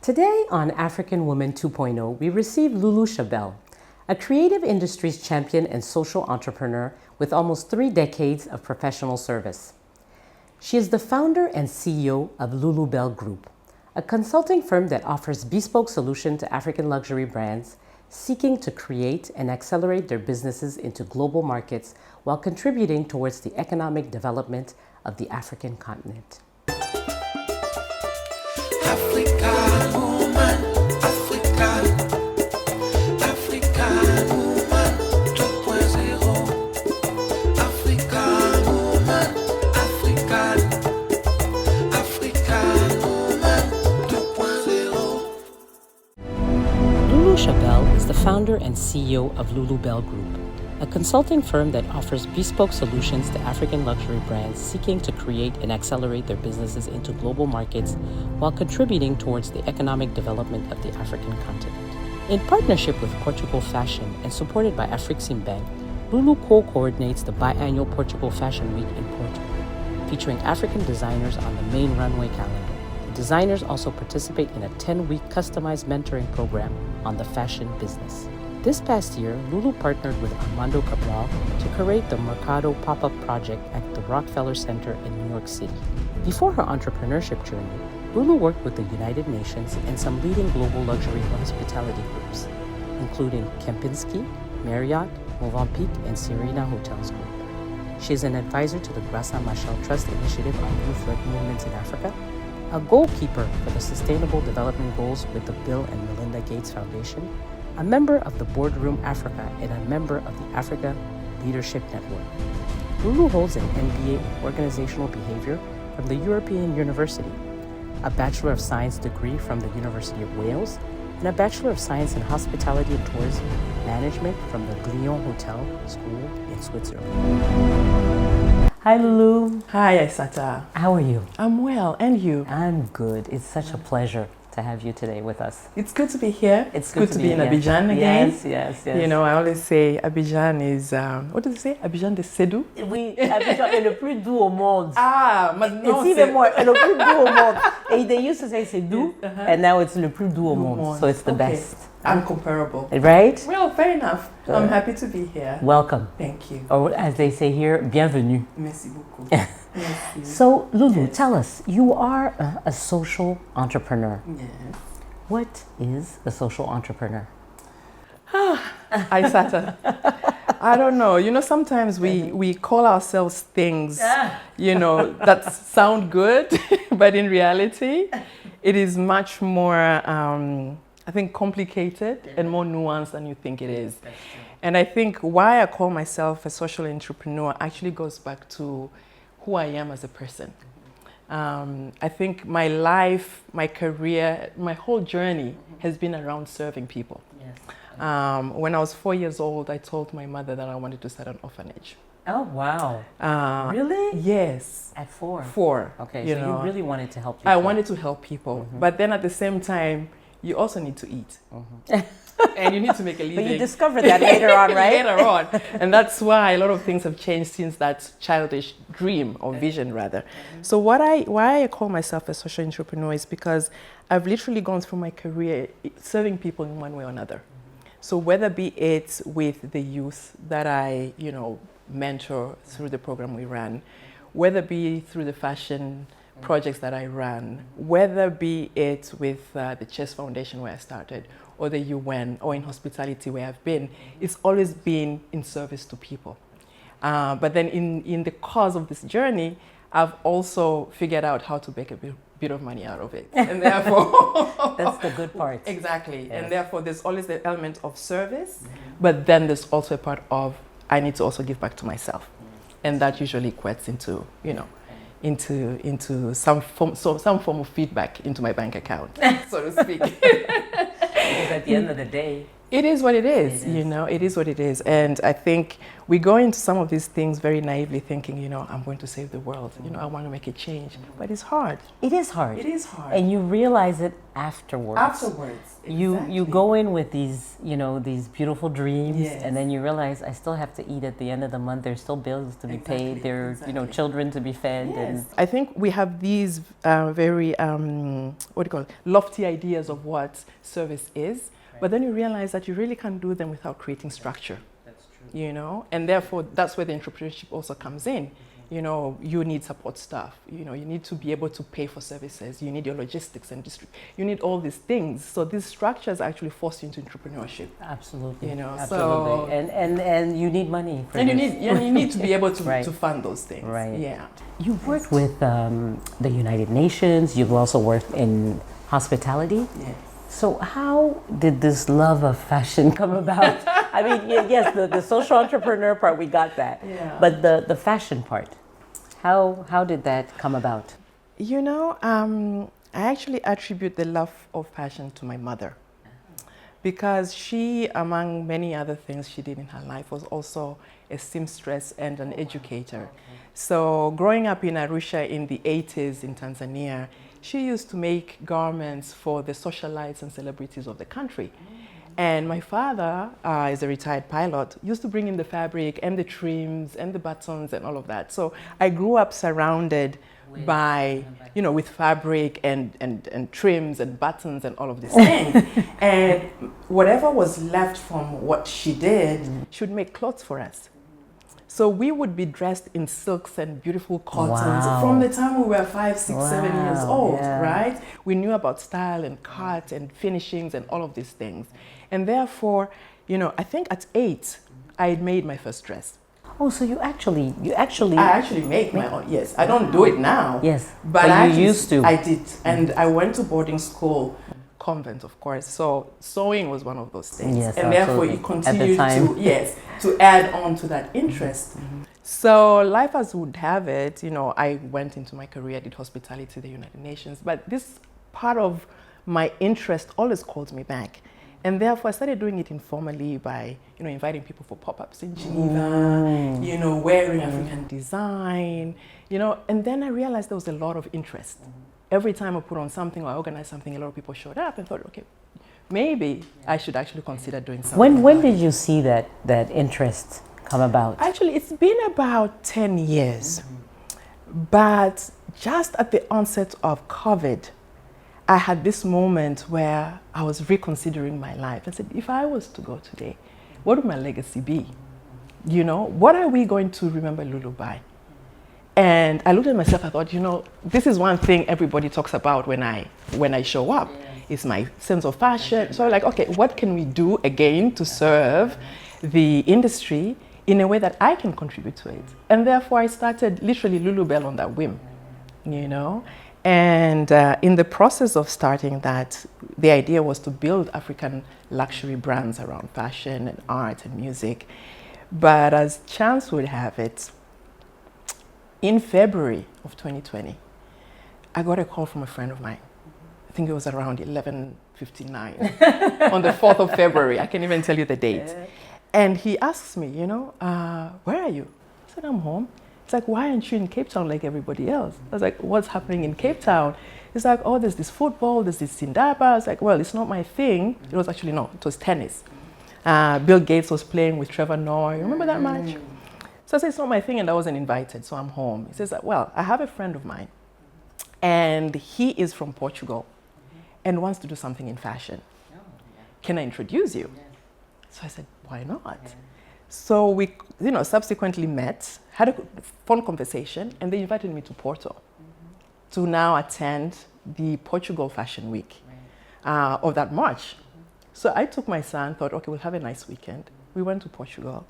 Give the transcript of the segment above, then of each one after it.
Today on African Woman 2.0, we receive Lulu Shabell, a creative industries champion and social entrepreneur with almost 3 decades of professional service. She is the founder and CEO of LULUBELL Group, a consulting firm that offers bespoke solutions to African luxury brands seeking to create and accelerate their businesses into global markets while contributing towards the economic development of the African continent. African woman, African, African woman 2.0. African woman, African, African woman 2.0. Lulu Shabell is the founder and CEO of LULUBELL Group, a consulting firm that offers bespoke solutions to African luxury brands seeking to create and accelerate their businesses into global markets while contributing towards the economic development of the African continent. In partnership with Portugal Fashion and supported by Afrique Bank, Lulu co-coordinates the biannual Portugal Fashion Week in Porto, featuring African designers on the main runway calendar. The designers also participate in a 10-week customized mentoring program on the fashion business. This past year, Lulu partnered with Armando Cabral to create the Mercado pop-up project at the Rockefeller Center in New York City. Before her entrepreneurship journey, Lulu worked with the United Nations and some leading global luxury hospitality groups, including Kempinski, Marriott, Movenpick, and Serena Hotels Group. She is an advisor to the Grassa Machel Trust Initiative on Youth-led movements in Africa, a goalkeeper for the Sustainable Development Goals with the Bill and Melinda Gates Foundation, a member of the Boardroom Africa, and a member of the Africa Leadership Network. Lulu holds an MBA in Organizational Behavior from the European University, a Bachelor of Science degree from the University of Wales, and a Bachelor of Science in Hospitality and Tourism Management from the Glion Hotel School in Switzerland. Hi, Lulu. Hi, Aisata. How are you? I'm well, and you? I'm good. It's such a pleasure to have you today with us. It's good to be here. It's good to be in here. Abidjan again. Yes. You know, I always say Abidjan is, what does it say? Abidjan de Sédou? Oui, Abidjan est le plus doux au monde. Ah, maintenant it's even more, le plus doux au monde. They used to say c'est doux, and now it's le plus doux au monde. So it's the best. Incomparable. Right? Well, fair enough. I'm happy to be here. Welcome. Thank you. Or as they say here, bienvenue. Merci beaucoup. Merci. So, Lulu, tell us, you are a social entrepreneur. Yes. What is a social entrepreneur? Aisata. I don't know. You know, sometimes we call ourselves things, you know, that sound good, but in reality, it is much more, I think, complicated and more nuanced than you think it is. And I think why I call myself a social entrepreneur actually goes back to who I am as a person. I think my life, my career, my whole journey has been around serving people. Yes. When I was 4 years old, I told my mother that I wanted to start an orphanage. Oh, wow. Really? Yes. At 4? 4. Okay, you so know, you really wanted to help people. I wanted to help people. But then at the same time, you also need to eat. And you need to make a living. But you discovered that later on, right? Later on. And that's why a lot of things have changed since that childish dream or vision, rather. So why I call myself a social entrepreneur is because I've literally gone through my career serving people in one way or another. So whether be it with the youth that I, you know, mentor through the program we ran, whether be through the fashion projects that I ran, whether be it with the Chess Foundation where I started, or the UN, or in hospitality where I've been, it's always been in service to people. But then in the course of this journey, I've also figured out how to make a bit of money out of it. And therefore... That's the good part. Exactly. Yes. And therefore, there's always the element of service, but then there's also a part of, I need to also give back to myself. And that usually equates into, you know, into some form of feedback into my bank account, so to speak. Because at the end of the day, It is what it is, you know, it is what it is. And I think we go into some of these things very naively thinking, you know, I'm going to save the world, you know, I want to make a change. But it's hard. It is hard. It is hard. And you realize it afterwards. Afterwards. You go in with these, you know, these beautiful dreams, Yes. and then you realize I still have to eat at the end of the month. There's still bills to be paid. There are, you know, children to be fed. Yes. And I think we have these very, what do you call it, lofty ideas of what service is, but then you realize that you really can't do them without creating structure. That's true. You know, and therefore that's where the entrepreneurship also comes in. You know, you need support staff, you know, you need to be able to pay for services, you need your logistics and you need all these things. So these structures actually force you into entrepreneurship. Absolutely. You know, absolutely. so and you need money for and you this. need to be able to, Right. to fund those things. Right. Yeah. You've worked with the United Nations. You've also worked in hospitality. Yes. So how did this love of fashion come about? I mean, yes, the social entrepreneur part, we got that. Yeah. But the fashion part, how did that come about? You know, I actually attribute the love of fashion to my mother, because she, among many other things she did in her life, was also a seamstress and an educator. So growing up in Arusha in the 80s in Tanzania, she used to make garments for the socialites and celebrities of the country. And my father, is a retired pilot, used to bring in the fabric and the trims and the buttons and all of that. So I grew up surrounded by, you know, with fabric and trims and buttons and all of these things. And whatever was left from what she did, she would make clothes for us. So we would be dressed in silks and beautiful cottons Wow. from the time we were 5, 6, 7 years Wow, old, yeah. right? We knew about style and cut and finishings and all of these things. And therefore, you know, I think at 8, I had made my first dress. Oh, so you actually I actually make my own, yes. I don't do it now. Yes, But but I you actually- used to. I did. And I went to boarding school, convent, of course. So sewing was one of those things. Yes, and therefore absolutely. it At the continued time. to, yes, to add on to that interest. So life as would have it, you know, I went into my career, did hospitality, the United Nations, but this part of my interest always called me back. And therefore I started doing it informally by, you know, inviting people for pop-ups in Geneva, you know, wearing African design, you know, and then I realized there was a lot of interest. Every time I put on something or I organized something, a lot of people showed up and thought, okay, maybe I should actually consider doing something. When did you see that interest come about? Actually, it's been about 10 years. But just at the onset of COVID, I had this moment where I was reconsidering my life. I said, if I was to go today, what would my legacy be? You know, what are we going to remember Lulu by? And I looked at myself, I thought, you know, this is one thing everybody talks about when I show up. It's my sense of fashion. So I'm like, okay, what can we do again to serve the industry in a way that I can contribute to it? And therefore I started literally LULUBELL on that whim, you know? And in the process of starting that, the idea was to build African luxury brands around fashion and art and music. But as chance would have it, in February of 2020, I got a call from a friend of mine. I think it was around 11:59 on the 4th of February. I can't even tell you the date. And he asks me, you know, where are you? I said, I'm home. It's like, why aren't you in Cape Town like everybody else? I was like, what's happening in Cape Town? It's like, oh, there's this football, there's this Sindaba. I was like, well, it's not my thing. It was actually, no, it was tennis. Bill Gates was playing with Trevor Noah. Remember that match? So I said, it's not my thing, and I wasn't invited, so I'm home. He says, well, I have a friend of mine, and he is from Portugal and wants to do something in fashion. Can I introduce you? So I said, why not? So we, you know, subsequently met, had a phone conversation, and they invited me to Porto to now attend the Portugal Fashion Week of that March. So I took my son, thought, okay, we'll have a nice weekend. We went to Portugal.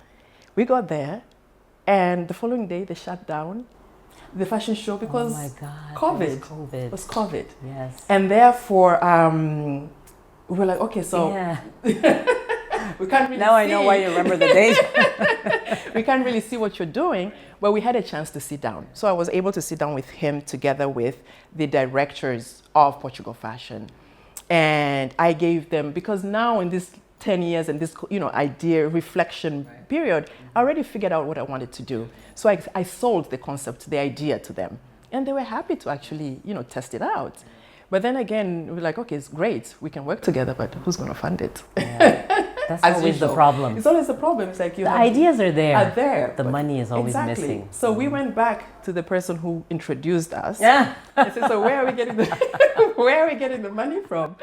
We got there, and the following day they shut down the fashion show because oh my God, COVID. COVID. It was COVID. Yes. And therefore, we were like, okay, so Yeah. we can't really Now I know see- why you remember the date. we can't really see what you're doing, but we had a chance to sit down. So I was able to sit down with him together with the directors of Portugal Fashion. And I gave them, because now in this 10 years and this, idea reflection period, I already figured out what I wanted to do. So I sold the concept, the idea to them. And they were happy to actually, test it out. But then again, we're like, okay, it's great. We can work together, but who's going to fund it? Yeah. That's always the problem. It's always the problem. It's like the ideas are there. The but money is always exactly. missing. So we went back to the person who introduced us. Yeah. I said, so where are we getting the money from?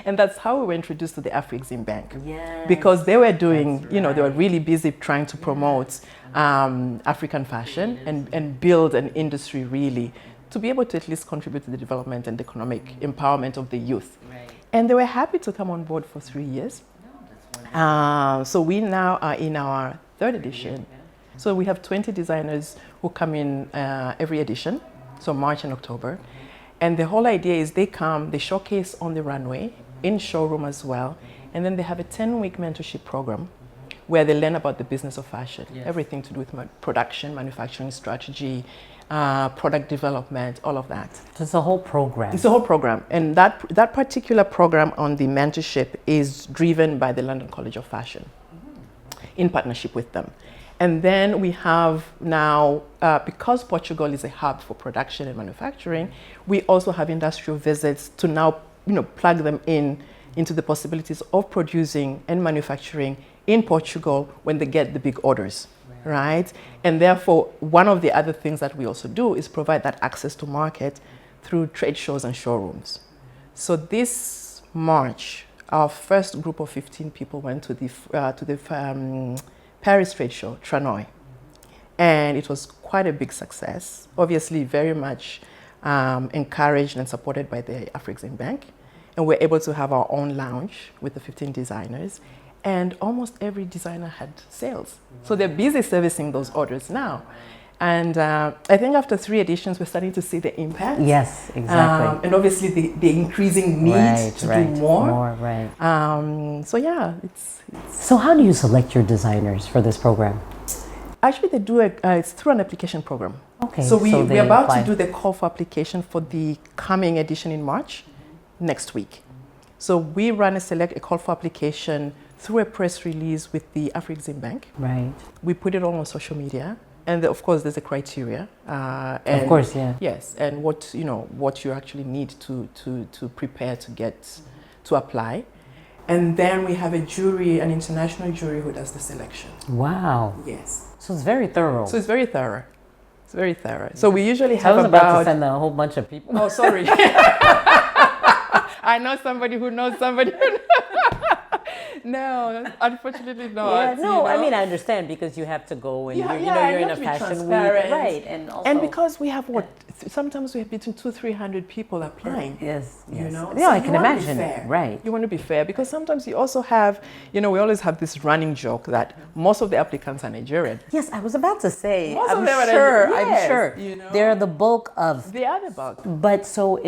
And that's how we were introduced to the Afrique Bank. Yes. Because they were doing, they were really busy trying to promote African fashion and build an industry really to be able to at least contribute to the development and economic empowerment of the youth. Right. And they were happy to come on board for 3 years. So we now are in our 3rd edition. So we have 20 designers who come in every edition, so March and October. And the whole idea is they come, they showcase on the runway, in showroom as well, and then they have a 10-week mentorship program where they learn about the business of fashion, everything to do with production, manufacturing strategy, product development, all of that. So it's a whole program. It's a whole program. And that particular program on the mentorship is driven by the London College of Fashion in partnership with them. And then we have now, because Portugal is a hub for production and manufacturing, we also have industrial visits to now, plug them into the possibilities of producing and manufacturing in Portugal when they get the big orders. Right? And therefore, one of the other things that we also do is provide that access to market through trade shows and showrooms. So this March, our first group of 15 people went to the Paris trade show, Tranoï. And it was quite a big success, obviously very much encouraged and supported by the Afrique Bank. And we're able to have our own lounge with the 15 designers. And almost every designer had sales. So they're busy servicing those orders now. And I think after 3 editions, we're starting to see the impact. Yes, exactly. And obviously the increasing need to do more. So yeah, it's... So how do you select your designers for this program? Actually, they do it's through an application program. Okay. So we're about to do the call for application for the coming edition in March, next week. So we run a call for application through a press release with the Afrique Bank. Right. We put it all on social media, and of course there's a criteria. Of course, yeah. Yes, and what you actually need to prepare to apply, and then we have a jury, an international jury who does the selection. Wow. Yes. So it's very thorough. So it's very thorough. It's very thorough. So we usually have I was about to send a whole bunch of people. Oh, sorry. I know somebody who knows somebody. No, unfortunately not. Yeah, no, I mean, I understand because you have to go and you're in a fashion week. Right. And because we have sometimes we have between 200-300 people applying. Yes. Yeah, so I can imagine. Right. You want to be fair because sometimes you also have, we always have this running joke that most of the applicants are Nigerian. Yes, I was about to say. I'm sure. They're the bulk of. They are the bulk. But so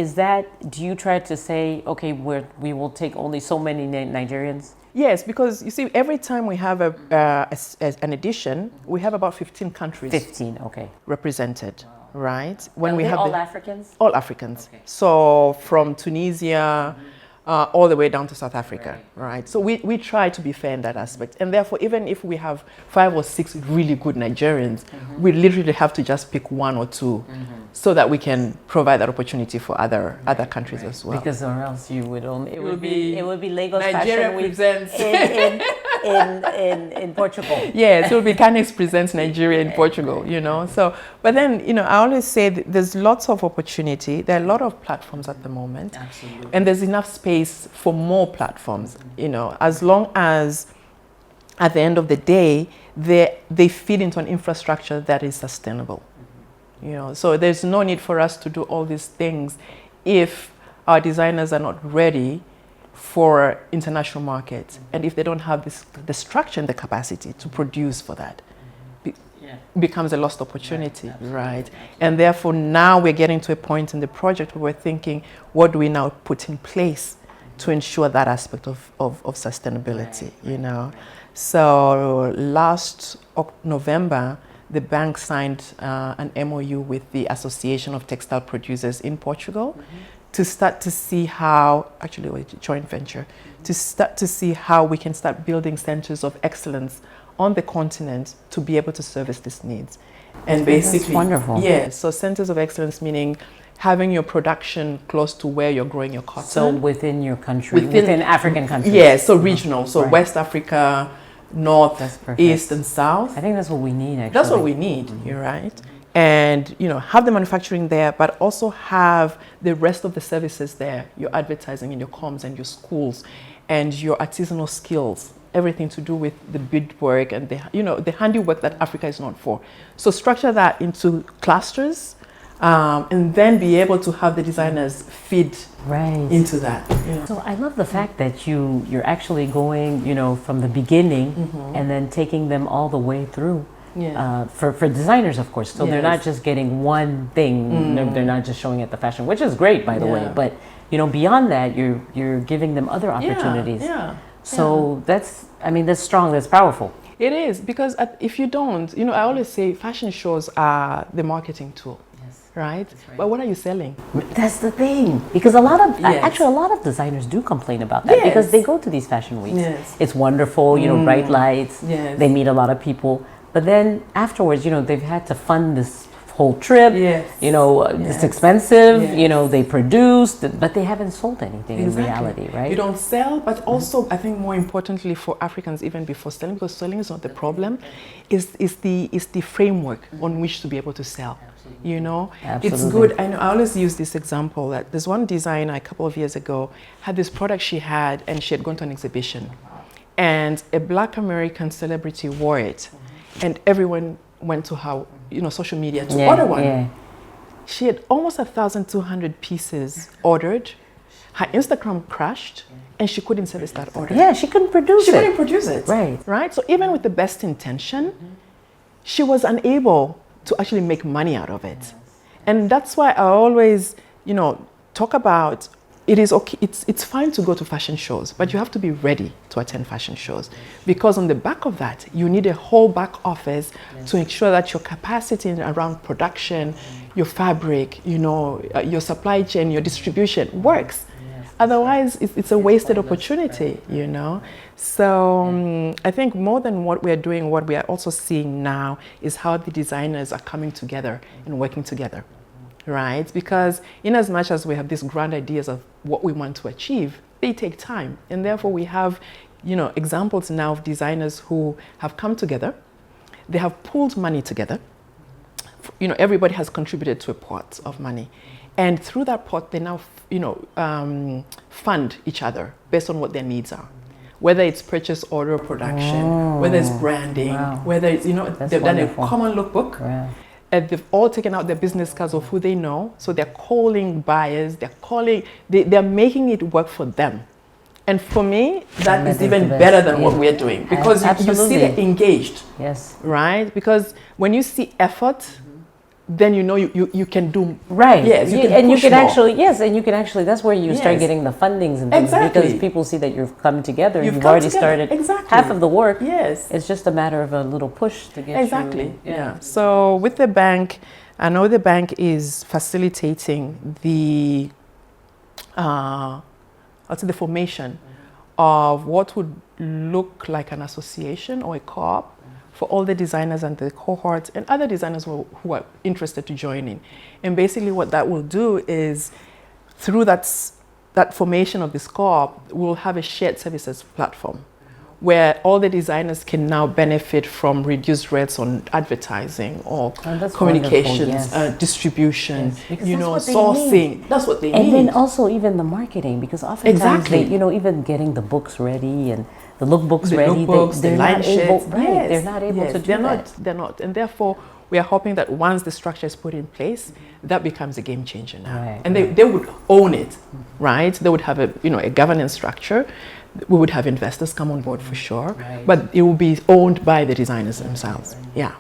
do you try to say, okay, we will take only so many Nigerians? Yes, because you see, every time we have an edition, we have about 15 countries. 15, okay. Represented, right? When we have all Africans? All Africans. Okay. So from Tunisia all the way down to South Africa, right? So we try to be fair in that aspect. And therefore, even if we have 5 or 6 really good Nigerians, we literally have to just pick 1 or 2 so that we can provide that opportunity for other countries as well. Because or else you would only, it would be Lagos Nigeria Fashion Week presents in Portugal. Yes, it will be Canex presents Nigeria in Portugal, So, but then, I always say that there's lots of opportunity. There are a lot of platforms at the moment. Absolutely. And there's enough space for more platforms, as long as at the end of the day, they feed into an infrastructure that is sustainable. So there's no need for us to do all these things if our designers are not ready for international markets and if they don't have the structure and the capacity to produce for that. Becomes a lost opportunity, right? And therefore now we're getting to a point in the project where we're thinking, what do we now put in place to ensure that aspect of sustainability, So last November, the bank signed an MOU with the Association of Textile Producers in Portugal to start to see how, actually a joint venture, to start to see how we can start building centers of excellence on the continent to be able to service these needs. And basically, That's wonderful. yeah, so centers of excellence meaning having your production close to where you're growing your cotton. So within your country, within African countries. Yeah, so regional, so Right. West Africa, North, That's perfect. East and South. I think that's what we need, actually. That's what we need, you're right. And have the manufacturing there, but also have the rest of the services there, your advertising and your comms and your schools and your artisanal skills, everything to do with the beadwork and the handiwork that Africa is known for. So structure that into clusters, and then be able to have the designers feed Right. into that. So I love the fact that you're actually going, from the beginning and then taking them all the way through. Yeah. For designers, of course. So they're not Yes. just getting one thing. They're not just showing at the fashion, which is great, by the way. Yeah. But beyond that, you're giving them other opportunities. Yeah. So that's strong. That's powerful. It is, because if you don't, I always say fashion shows are the marketing tool, right? But what are you selling? That's the thing, because a lot of Yes. designers do complain about that because they go to these fashion weeks. Yes. It's wonderful, bright lights. Yes. They meet a lot of people, but then afterwards, they've had to fund this whole trip. Yes. It's expensive. Yes. They produced, but they haven't sold anything in reality, right? You don't sell, but also I think more importantly for Africans, even before selling, because selling is not the problem, is the framework on which to be able to sell. It's Absolutely. good. I always use this example that there's one designer a couple of years ago had this product she had, and she had gone to an exhibition, and a Black American celebrity wore it, and everyone went to her social media to order one. Yeah. She had almost 1,200 pieces ordered. Her Instagram crashed, and she couldn't service that order. Yeah, she couldn't produce She it. couldn't produce it. Right. So even with the best intention, she was unable to actually make money out of it. And that's why I always, talk about it is okay. It's fine to go to fashion shows, but you have to be ready to attend fashion shows, because on the back of that, you need a whole back office to ensure that your capacity around production, your fabric, your supply chain, your distribution works. Otherwise, it's a wasted opportunity, So I think more than what we're doing, what we are also seeing now is how the designers are coming together and working together, right? Because in as much as we have these grand ideas of what we want to achieve, they take time. And therefore we have, examples now of designers who have come together. They have pooled money together. Everybody has contributed to a pot of money. And through that pot, they now, fund each other based on what their needs are. Whether it's purchase order production, whether it's branding, whether it's, they've done a common lookbook. Yeah. And they've all taken out their business cards of who they know. So they're calling buyers, they're making it work for them. And for me, that is even better than what we're doing, because you see they're engaged. Yes. Right? Because when you see effort, then you can do right. Yes, you can and you push can more. actually that's where you start Yes. getting the fundings and things, Exactly. because people see that you've come together. You've come already together. started Exactly. half of the work. Yes. It's just a matter of a little push to get Exactly. you. Yeah. So with the bank, I know the bank is facilitating the the formation of what would look like an association or a co-op for all the designers and the cohorts and other designers who are interested to join in. And basically what that will do is, through that formation of this co-op, we'll have a shared services platform where all the designers can now benefit from reduced rates on advertising or communications, distribution, Yes, sourcing. That's what they need. And then also even the marketing, because oftentimes they, even getting the books ready and the lookbooks ready, they're not able, they're not able to do that. They're not. And therefore, we are hoping that once the structure is put in place, that becomes a game changer now. Right, and they would own it, right? They would have a governance structure. We would have investors come on board for sure, but it will be owned by the designers themselves. Yeah.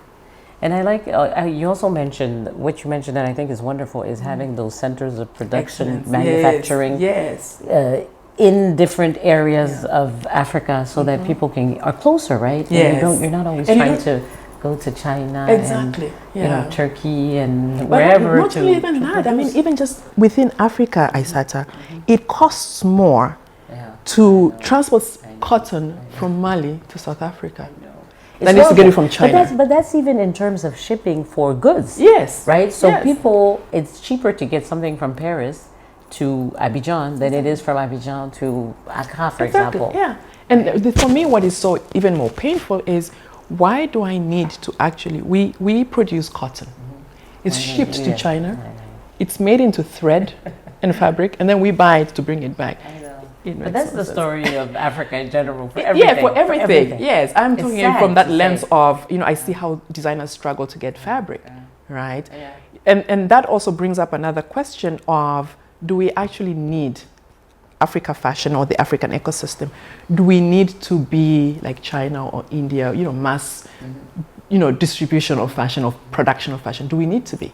And I like, you also mentioned, what you mentioned that I think is wonderful, is having those centers of production, Excellence. manufacturing in different areas of Africa, so that people are closer, right? Yes. And you're not always trying to go to China Exactly. and you know, Turkey and But wherever. not only even that, I mean, even just within Africa, Aisata, it costs more to transport cotton from Mali to South Africa than it is to get it from China. But that's even in terms of shipping for goods. Yes. Right? So Yes. people, it's cheaper to get something from Paris to Abidjan than it is from Abidjan to Accra, for example. Yeah. And for me, what is so even more painful is, why do I need to actually, we produce cotton. It's shipped to China. It's made into thread and fabric, and then we buy it to bring it back. But that's the story of Africa in general, for everything. Yeah, for everything. Yes, I'm It's talking sad from that to lens say. of, you know, I see how designers struggle to get fabric, right? And that also brings up another question of, do we actually need Africa fashion or the African ecosystem? Do we need to be like China or India, you know, mass, you know, distribution of fashion, of production of fashion? Do we need to be?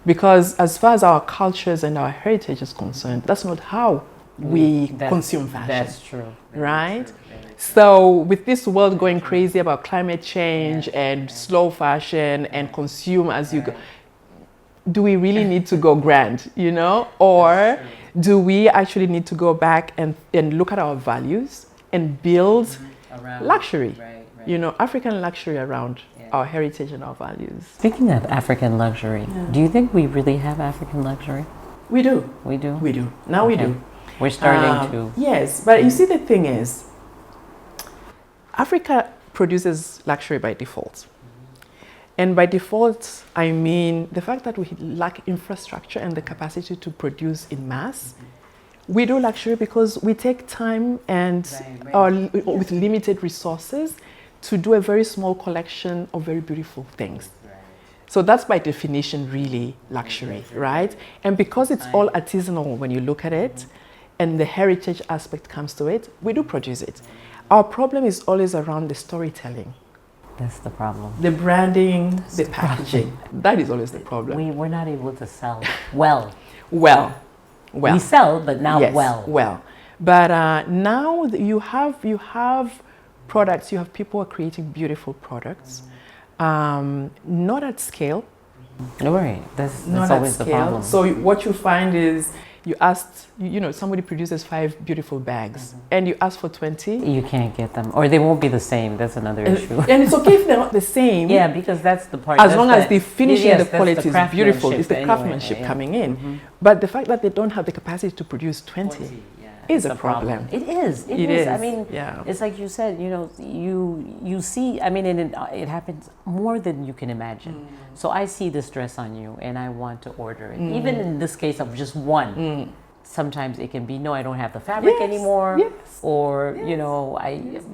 Because as far as our cultures and our heritage is concerned, that's not how we consume fashion. That's true. Right? So with this world going crazy about climate change and slow fashion and consume as you go, do we really need to go grand, you know? Or do we actually need to go back and look at our values and build luxury, you know, African luxury around our heritage and our values? Speaking of African luxury, do you think we really have African luxury? We do. We do? We do. Now we do. We're starting to. Yes, but you see, the thing is, Africa produces luxury by default. And by default, I mean the fact that we lack infrastructure and the capacity to produce in mass. We do luxury because we take time and with limited resources to do a very small collection of very beautiful things. So that's by definition really luxury, right? And because it's all artisanal when you look at it, and the heritage aspect comes to it, we do produce it. Our problem is always around the storytelling. That's the problem. The branding, the packaging. That is always the problem. We're not able to sell well. Well. We sell, but now Yes, well. Well. But now you have products, you have people who are creating beautiful products, not at scale. No worry, that's Not always at the scale. problem. So what you find is, you asked, you know, somebody produces 5 beautiful bags, and you ask for 20. You can't get them, or they won't be the same. That's another issue. And it's okay if they're not the same. Yeah, because that's the part. As long as the finishing and the that's quality the is beautiful, it's the anyway, craftsmanship coming in. But the fact that they don't have the capacity to produce 20 is a problem. It is. It is. I mean, Yeah. it's like you said. You know, you see. I mean, it happens more than you can imagine. So I see this dress on you, and I want to order it. Even in this case of just one. Sometimes it can be, no, I don't have the fabric anymore, or you know,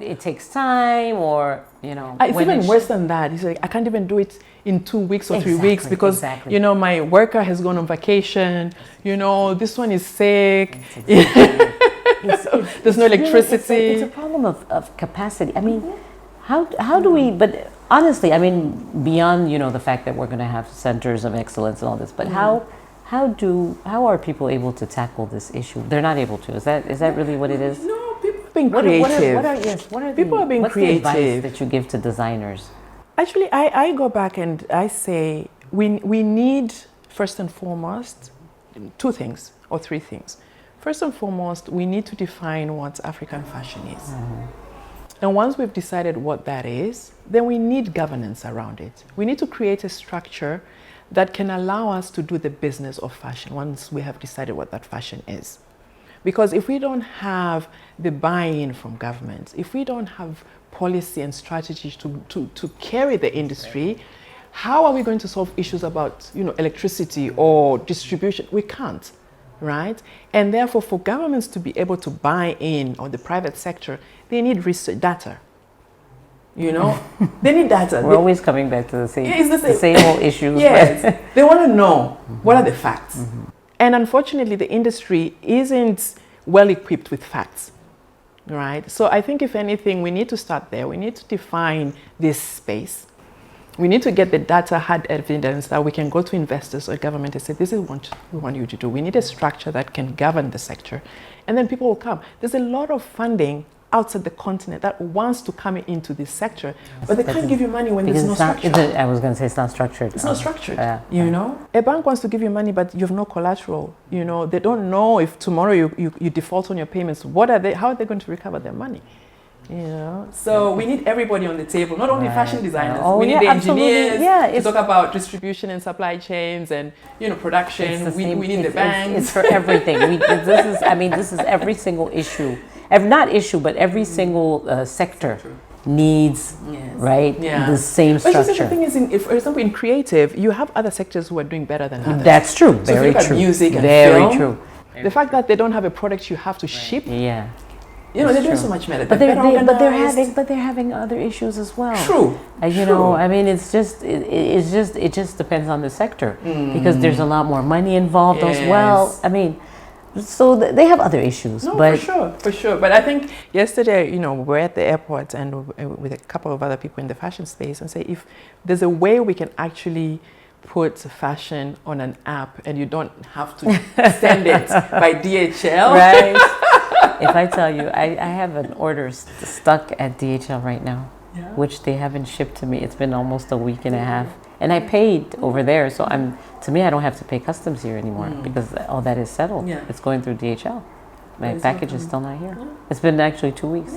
it takes time, or you know, It's even worse than that. It's like, I can't even do it in 2 weeks or 3 weeks because Exactly. you know, my worker has gone on vacation. You know, this one is sick. There's no electricity. It's a problem of capacity. I mean, how do we? But honestly, I mean, beyond, you know, the fact that we're going to have centers of excellence and all this, but how are people able to tackle this issue? They're not able to. Is that really what it is? No, people are being creative. People are being creative. What's the advice that you give to designers? Actually, I go back and I say we need, first and foremost, 2 things or 3 things. First and foremost, we need to define what African fashion is. And once we've decided what that is, then we need governance around it. We need to create a structure that can allow us to do the business of fashion once we have decided what that fashion is. Because if we don't have the buy-in from government, if we don't have policy and strategies to carry the industry, how are we going to solve issues about, you know, electricity or distribution? We can't, right? And therefore, for governments to be able to buy in, or the private sector, they need research data. You know, they need data. We're always coming back to the same old issues. Yes, they want to know what are the facts. And unfortunately, the industry isn't well equipped with facts, right? So I think if anything, we need to start there. We need to define this space. We need to get the data, hard evidence that we can go to investors or government and say, this is what we want you to do. We need a structure that can govern the sector. And then people will come. There's a lot of funding outside the continent that wants to come into this sector, but they can't give you money when there's no Because structure. I was going to say it's not structured. It's not structured, Yeah, you know. A bank wants to give you money, but you have no collateral. You know, they don't know if tomorrow you default on your payments. How are they going to recover their money? You know, so we need everybody on the table, not only fashion designers. Oh, we need the engineers to it's, talk about distribution and supply chains and, you know, production. We need the banks. It's for everything. This is every single issue. Not issue, but every single sector needs, right, the same structure. But the thing is, for example, in creative, you have other sectors who are doing better than others. That's true. So Very if you look true. at music and Very film, true. The fact that they don't have a product you have to ship. Yeah. You know, they're doing so much better. But they're having other issues as well. True. You know, I mean, it just depends on the sector because there's a lot more money involved as well. I mean, so they have other issues. No, but for sure. But I think yesterday, you know, we're at the airport and with a couple of other people in the fashion space and say if there's a way we can actually put fashion on an app and you don't have to send it by DHL. Right. If I tell you, I have an order stuck at DHL right now, which they haven't shipped to me. It's been almost a week and a half. And I paid over there, so to me, I don't have to pay customs here anymore because all that is settled. Yeah. It's going through DHL. My package is still not here. It's been actually 2 weeks.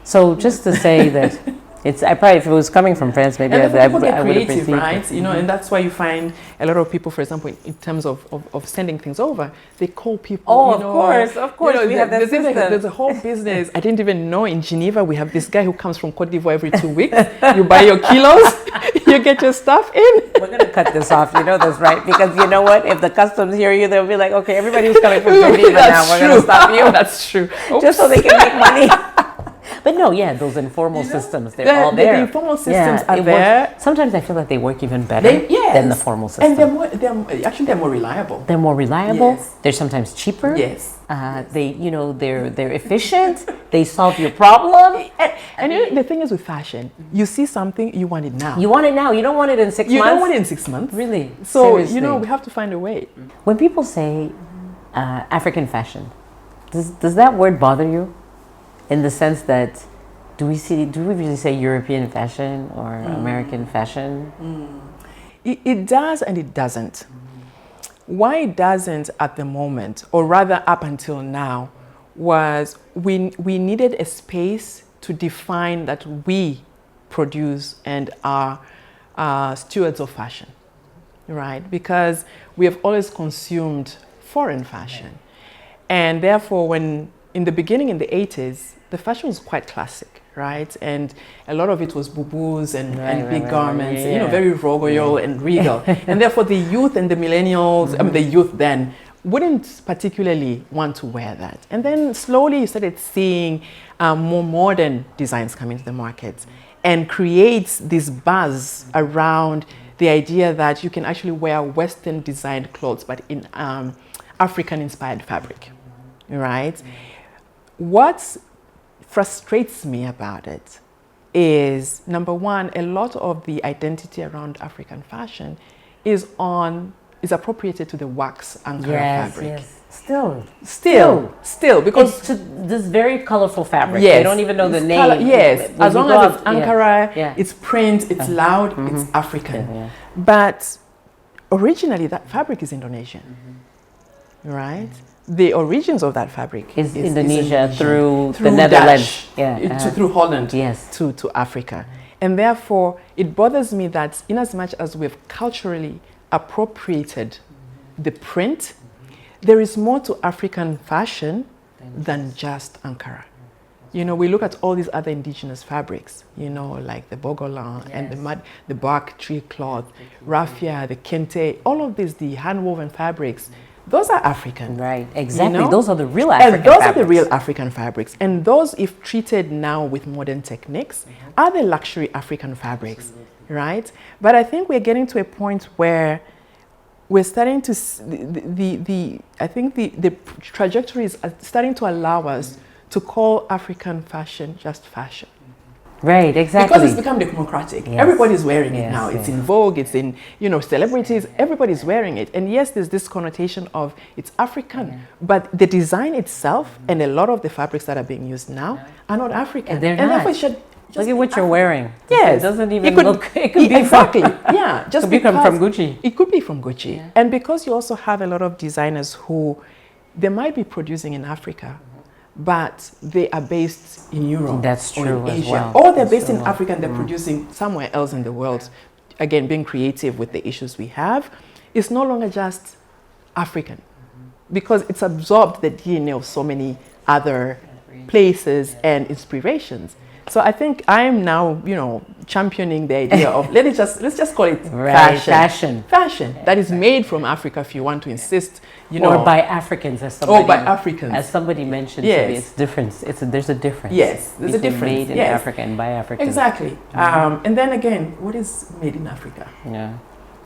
So just to say that I probably, if it was coming from France, maybe I would have received right? it. You know, and that's why you find a lot of people, for example, in terms of sending things over, they call people. Oh, of course. You know, we have that system. There's a whole business. I didn't even know in Geneva we have this guy who comes from Cote d'Ivoire every 2 weeks. You buy your kilos, you get your stuff in. We're gonna cut this off. You know this, right? Because you know what? If the customs hear you, they'll be like, okay, everybody who's coming from Geneva now, we're gonna stop you. That's true. Just so they can make money. But no, those informal systems, they're all there. The informal systems are there. Sometimes I feel like they work even better than the formal system. And they're more reliable. They're more reliable. Yes. They're sometimes cheaper. Yes. They're efficient. They solve your problem. And you know, the thing is with fashion, you see something, you want it now. You want it now. You don't want it in 6 months. You don't want it in 6 months. Really. So, seriously. you know, we have to find a way. When people say African fashion, does that word bother you? In the sense that, do we really say European fashion or American fashion? It does and it doesn't. Why it doesn't at the moment, or rather up until now, was we needed a space to define that we produce and are stewards of fashion, right? Because we have always consumed foreign fashion. And therefore, when in the beginning, in the 80s, the fashion was quite classic, right? And a lot of it was boo-boos and big garments, you know, very royal and regal. And therefore, the youth and the millennials, the youth then, wouldn't particularly want to wear that. And then slowly you started seeing more modern designs come into the market and create this buzz around the idea that you can actually wear Western designed clothes, but in African inspired fabric, right? What frustrates me about it is, number one, a lot of the identity around African fashion is appropriated to the wax Ankara fabric. Yes. Still, because it's this very colorful fabric. Yes, they don't even know the name. As long as it's Ankara, it's print, it's loud, it's African. But originally, that fabric is Indonesian, right? The origins of that fabric is Indonesia through the Netherlands, through Holland, yes, to Africa. And therefore, it bothers me that in as much as we've culturally appropriated the print, there is more to African fashion than just Ankara. You know, we look at all these other indigenous fabrics, you know, like the bogolan and the bark tree cloth, raffia, the kente, all of these, the hand-woven fabrics. Those are African. Right, exactly. You know? Those are the real African fabrics. Those are the real African fabrics. And those, if treated now with modern techniques, are the luxury African fabrics, right? But I think we're getting to a point where we're starting to, I think the trajectory is starting to allow us to call African fashion just fashion. Right, exactly. Because it's become democratic. Yes. Everybody's wearing it Yes, now. It's yes. in vogue, it's in, celebrities, everybody's wearing it. And yes, there's this connotation of it's African, but the design itself and a lot of the fabrics that are being used now are not African. And they're therefore not. it should just Look be at what you're African. wearing. Yes. It doesn't even It could- look, it could be exactly. from, Yeah, just could be from because Gucci. it could be from Gucci. Yeah. And because you also have a lot of designers who they might be producing in Africa, but they are based in Europe. That's or true in as Asia. well. Or they're That's based true in as well. Africa and they're producing somewhere else in the world. Again, being creative with the issues we have. It's no longer just African because it's absorbed the DNA of so many other places and inspirations. So I think I'm now, championing the idea of let's just call it Right, fashion that is made from Africa. If you want to insist, Or by Africans, as somebody, by Africans. as somebody mentioned Yes. to me, it's different. There's a difference. Yes, there's a between difference. Made in Yes. Africa and by Africans. Exactly. And then again, what is made in Africa? Yeah.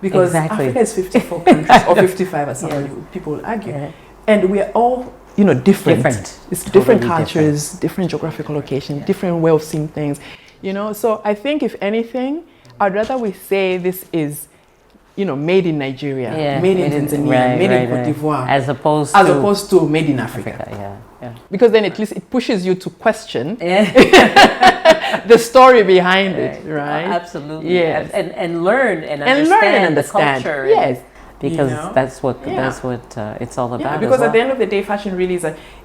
Because Exactly. Africa is 54 countries or 55, as people will argue, and we are all different. Different. It's Totally different cultures, different geographical locations, different way of seeing things. So I think if anything, I'd rather we say this is, made in Nigeria, Yeah, made in Tanzania, made in Cote d'Ivoire, as opposed to made in Africa. Yeah. Because then at least it pushes you to question Yeah. the story behind it, right? Absolutely. Yes. And learn and And understand, learn and understand. the culture. Yes. Because You know? that's what Yeah. it's all about. Yeah, as because well. at the end of the day, fashion really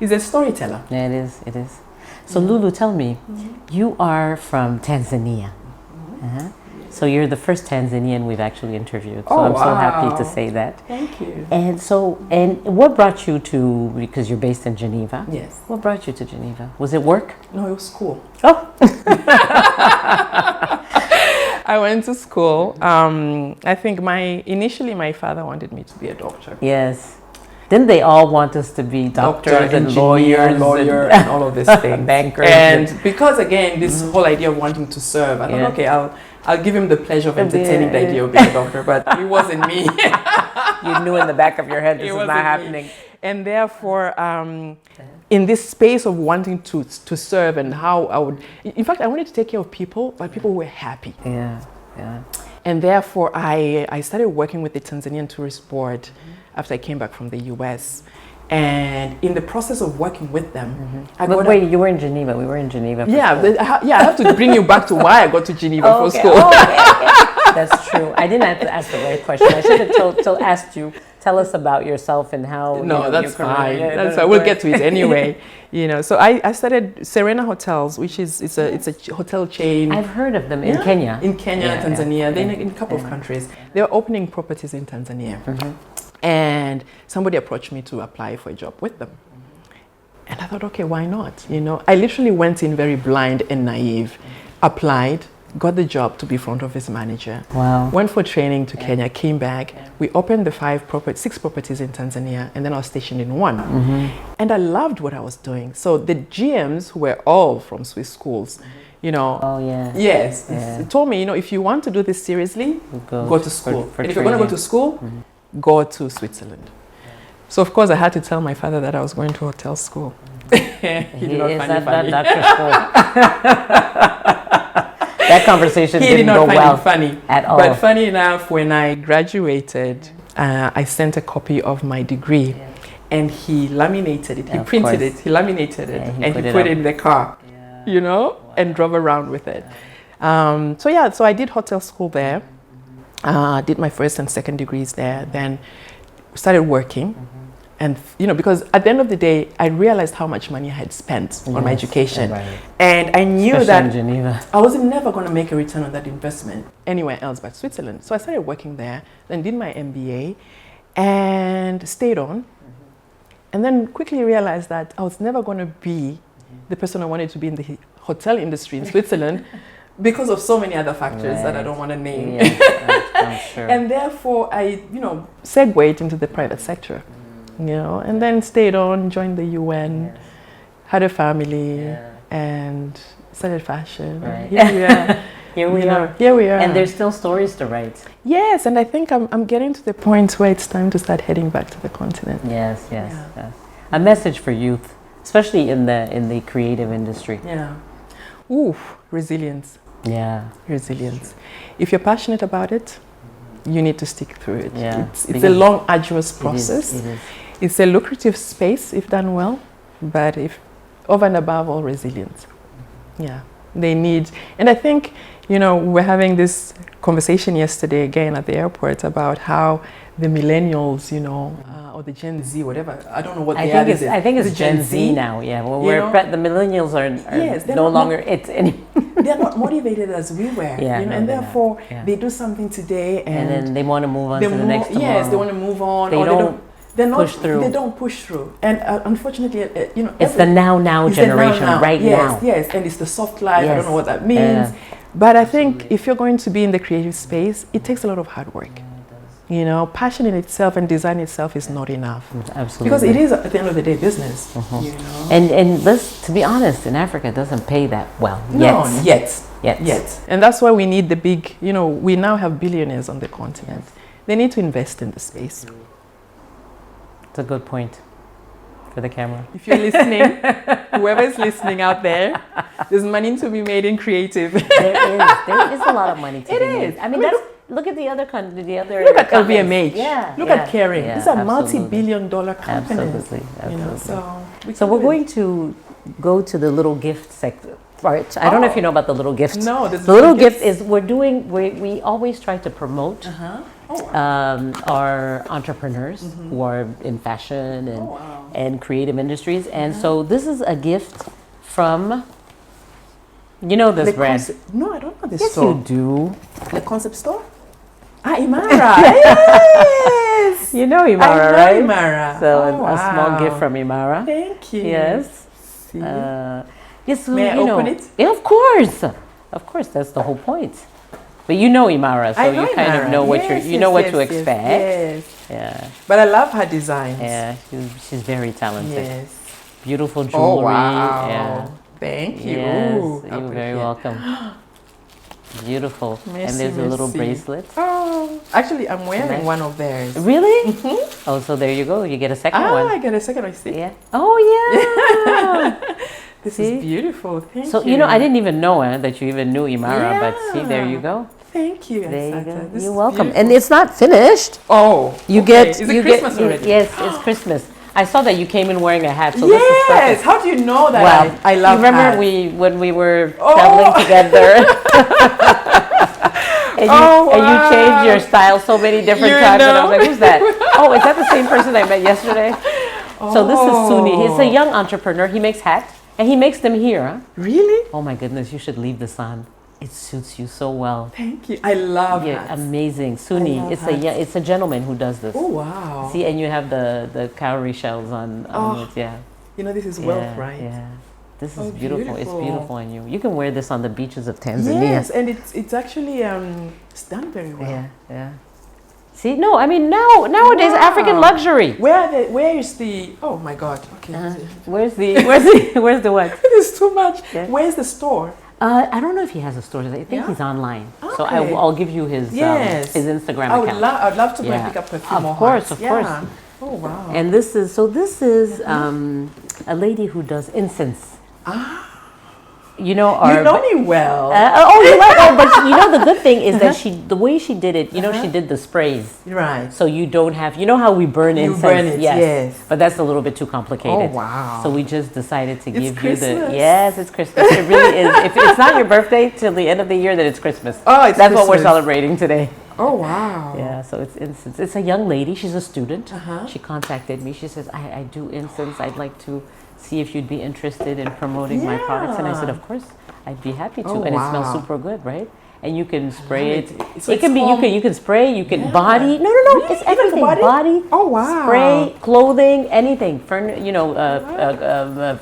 is a storyteller. Yeah, it is. So Lulu, tell me, you are from Tanzania. Uh-huh. So you're the first Tanzanian we've actually interviewed. So Oh, I'm so happy wow. to say that. Thank you. And what brought you to, because you're based in Geneva. Yes. What brought you to Geneva? Was it work? No, it was school. Oh. I went to school. I think initially my father wanted me to be a doctor. Yes. Didn't they all want us to be doctors and engineer, lawyers and all of these things. bankers? And because again, this whole idea of wanting to serve, I thought, Yeah. okay, I'll give him the pleasure of entertaining the idea of being a doctor, but it wasn't me. You knew in the back of your head this It is wasn't not me. happening. And therefore, in this space of wanting to serve and how I would, in fact, I wanted to take care of people, but people were happy. Yeah. And therefore, I started working with the Tanzanian Tourist Board after I came back from the US. And in the process of working with them, I But got wait, you were in Geneva. We were in Geneva. For yeah, school. I have to bring you back to why I got to Geneva for Okay. school. Oh, okay. That's true. I didn't have to ask the right question. I should have asked you. Tell us about yourself and how. No, that's your career- fine. Yeah, That's no, fine. We'll go get to it anyway. So I started Serena Hotels, which is it's a hotel chain. I've heard of them in Kenya. In Kenya, Yeah, Tanzania, yeah. then in a couple of countries. They were opening properties in Tanzania. And somebody approached me to apply for a job with them. And I thought, okay, why not? I literally went in very blind and naive, applied, got the job to be front office manager. Wow. Went for training to Kenya, came back. We opened the 6 properties in Tanzania, and then I was stationed in one. And I loved what I was doing. So the GMs were all from Swiss schools. Oh yeah. Yes. Yeah. They told me, if you want to do this seriously, go to school. for And if you're going to go training. to school, go to Switzerland. So of course I had to tell my father that I was going to hotel school. He did not Is find it that funny. doctor school? That conversation He did didn't not go find well it funny at all. But funny enough, when I graduated, I sent a copy of my degree, and he laminated it. He Of printed course. it. He laminated it, Yeah, he and put he it put up. it in the car, and drove around with it. So I did hotel school there. Did my first and second degrees there. Then started working. And because at the end of the day, I realized how much money I had spent on my Yes, education, right. and I knew Especially in that Geneva. I was never going to make a return on that investment anywhere else but Switzerland. So I started working there, then did my MBA, and stayed on, and then quickly realized that I was never going to be the person I wanted to be in the hotel industry in Switzerland because of so many other factors that I don't want to name. Yeah, I'm sure. And therefore, I segued into the private sector. And then stayed on, joined the UN, had a family, and started fashion. Right. Here we are. Here we are. Here we are. And there's still stories to write. Yes, and I think I'm getting to the point where it's time to start heading back to the continent. Yes. A message for youth, especially in the creative industry. Yeah. Ooh, resilience. Yeah. Resilience. If you're passionate about it, you need to stick through it. Yeah. It's a long, arduous process. It is. It's a lucrative space if done well, but if over and above all, resilience. Yeah, they need, and I think, you know, we're having this conversation yesterday again at the airport about how the millennials, you know, or the Gen Z, whatever, I don't know what they are. I think it's Gen Z now. Yeah, well, the millennials are yes, no longer it anymore. They're not motivated as we were, Yeah, you know, no, and they're therefore not. Yeah. they do something today And then they want to move on to the next tomorrow. Yes, they want to move on. They or don't they're not, push through. They don't push through, and unfortunately, you know, it's the now it's generation, the now. right Yes, now. yes, and it's the soft life. I Yes. don't know what that means, Yeah. but I think if you're going to be in the creative space, it takes a lot of hard work. You know, passion in itself and design itself is not enough. Absolutely. Because it is, at the end of the day, business. You know? And let's, to be honest, in Africa, it doesn't pay that well No, yet. yet. And that's why we need the big, you know, we now have billionaires on the continent. They need to invest in the space. It's a good point for the camera. If you're listening, whoever is listening out there, there's money to be made in creative. There is a lot of money to be made. is. I mean, look at the other country, Look at LVMH. Yeah. Look at Kering. Yeah, These are absolutely. multi-billion-dollar companies. Absolutely. You know, Absolutely. so So we're going to go to the little gift sector. Right. I don't know if you know about the little gift. No, the little gift is we always try to promote our entrepreneurs who are in fashion and creative industries. And so this is a gift from, you know, this brand. No, I don't know this Yes, store. you do. The concept store? Ah, Imara. Yes. You know Imara, I know right? Imara. So Oh, a small wow. gift from Imara. Thank you. Yes. See? Yes. So, May I you know, open it? Yeah, of course. Of course, that's the whole point. But you know Imara, so I know you kind Imara. of know what Yes, you know what to yes, expect. Yes. Yeah. But I love her designs. Yeah. She's very talented. Yes. Beautiful jewelry. Oh, wow. Yeah. Thank you. Yes. Ooh, I'll You're put it very here. welcome. Beautiful. And Merci, there's a little merci. bracelet. Oh, actually, I'm wearing Nice. one of theirs. Really? Oh, so there you go. You get a second one. I got a second. I see. Yeah. Oh yeah. This See? is beautiful. Thank So you. you know, I didn't even know that you even knew Imara, but see, there Yeah. you go. Thank you. There you Asata. go. This You're is welcome. beautiful. And it's not finished. Oh, You okay. get. Is it you Christmas get, already? Yes, it's Christmas. I saw that you came in wearing a hat, so this is Yes. perfect. How do you know that? Well, I love you remember hats. when we were Oh. traveling together, and you changed your style so many different You times, and I know. was like, "Who's that? Oh, is that the same person I met yesterday?" So this is Suni. He's a young entrepreneur. He makes hats, and he makes them here. Huh? Really? Oh my goodness, you should leave this on. It suits you so well. Thank you. I love Yeah, hats. amazing. Suni, love it's a gentleman who does this. Oh wow. See, and you have the cowrie shells on it. Yeah. You know this is wealth, Yeah, right? Yeah. This is Oh, beautiful. It's beautiful. beautiful on you. You can wear this on the beaches of Tanzania. Yes, and it's actually it's done very well. Yeah, yeah. See, no, I mean nowadays Wow. African luxury. Where is the? Oh my God. Okay. Where's the what? It is too much. Yeah. Where's the store? I don't know if he has a store. I think Yeah? he's online. So Okay. I'll give you his Yes. his Instagram I would account. I'd love to go and Yeah. pick up perfume. Of or course, hearts. of course. Yeah. Oh wow. And this is a lady who does incense. You know, you know me well. you like oh, but you know the good thing is that the way she did it, you know, she did the sprays. Right. So you don't have, you know how we burn You incense? burn it, yes. But that's a little bit too complicated. Oh, wow. So we just decided to It's give you Christmas. yes, it's Christmas. It really is. If it's not your birthday till the end of the year, then it's Christmas. Oh, it's That's what we're Christmas. celebrating today. Oh wow. Yeah, so it's incense. It's a young lady. She's a student. Uh-huh. She contacted me. She says, I do incense. I'd like to see if you'd be interested in promoting my products. And I said, of course, I'd be happy to. Oh, And it smells wow. super good, right? And you can spray it. So It it's can be home- you can spray. You can Yeah. body. No. Really? It's Even everything. for body? Oh, wow. Spray, clothing, anything.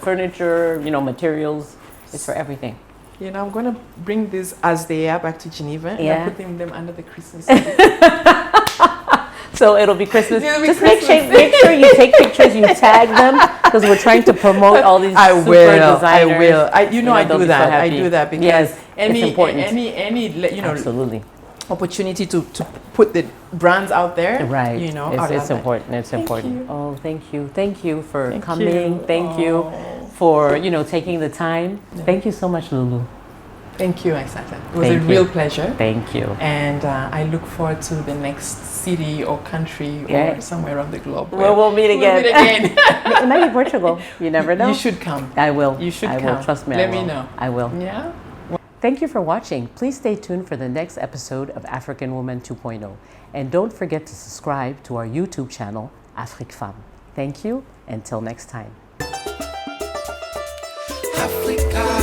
Furniture. Materials. It's for everything. You know, I'm gonna bring this as they are back to Geneva and Yeah. I'm putting them under the Christmas tree. So it'll be Christmas. It'll be Just Christmas. make sure you take pictures, you tag them, because we're trying to promote all these I super will. designers. I will. I they'll do be so that. I happy. do that because Yes, it's important. any Absolutely. opportunity to put the brands out there. Right. You know, it's I love that. important. It's Thank important. you. Oh, thank you. Thank you for Thank coming. you. Thank you Oh. for, you know, taking the time. Thank you so much, Lulu. Thank you, Aisata. It was Thank a you. real pleasure. Thank you. And I look forward to the next city or country Yeah. or somewhere around the globe. Well, we'll meet again. We'll meet again. It might be Portugal. You never know. You should come. I will. You should I come. will. Trust me. Let I me will. know. I will. Yeah? Thank you for watching. Please stay tuned for the next episode of African Woman 2.0. And don't forget to subscribe to our YouTube channel, Afrique Femme. Thank you. Until next time. Africa.